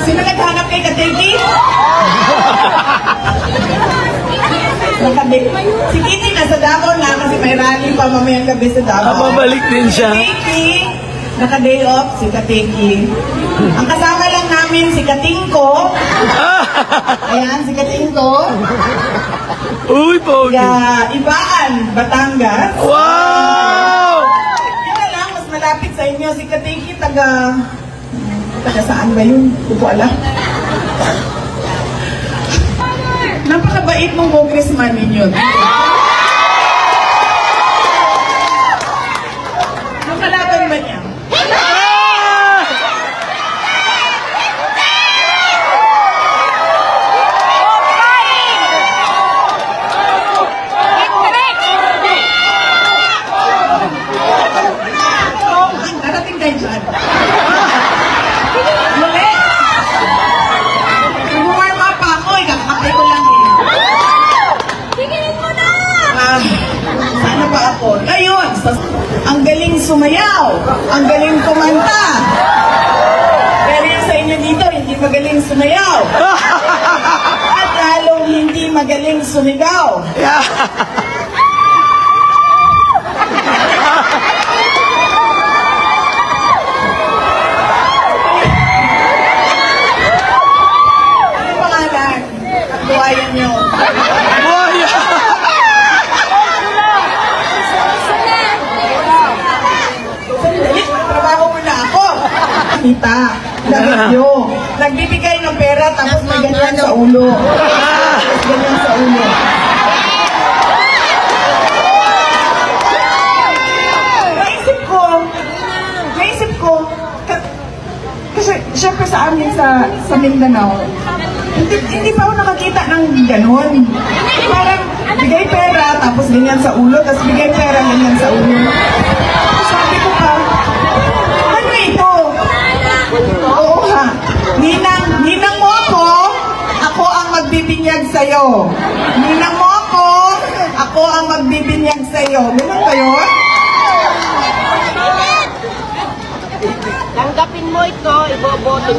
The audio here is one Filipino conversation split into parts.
Sino naghanap kay Kateki? Si Kitty nasa Davao na kasi may rally pa mamayang gabi sa Davao. Babalik din siya. Kateki, naka-day off si Kateki. Ang kasama lang namin si Katingko. Ayan, si Katingko. Uy, pogi. Ibaan, Batangas. Wow! Yun na lang, mas malapit sa inyo. Si Kateki, taga saan ba yun? Hindi ko alam. Napakabait mong congressman ninyo. Nakalaban ba niya? Narating tayo dyan. Muli! Nag-warm up pa ako. Kakakapay ko lang eh. Tigilin mo na! Sana ba ako? Ayun! Ang galing sumayaw! Ang galing kumanta! Pero yung sa inyo dito, hindi magaling sumayaw! At lalong hindi magaling sumigaw! Yeah. Ano pangalan? Buhayan nyo. Buhaya! Sandali, trabaho mo na ako. Kita, lahat nyo. Nagbibigay ng pera tapos may ganyan sa ulo. Tapos ganyan sa ulo. Naisip ko, kasi syempre sa amin sa Mindanao, hindi pa ako nakakita ng ganon. Parang bigay pera, tapos ganyan sa ulo, tapos bigay pera, ganyan sa ulo. Sabi ko pa, ano ito? Oo ha. Ninang mo ako ang magbibinyag sa'yo. Ninang mo ako ang magbibinyag sa'yo. Ganun ba yun? Tanggapin mo ito, iboboto.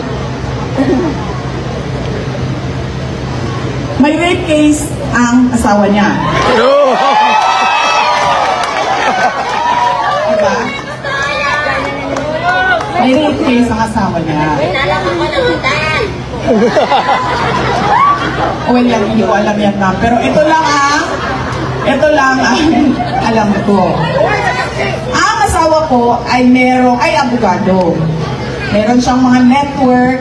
May rape case ang asawa niya. Diba? May rape case ang asawa niya. Nalaman ko ng itan. Well, hindi ko alam yan na. Pero ito lang ang alam ko. Ang asawa ko ay abogado. Meron siyang mga network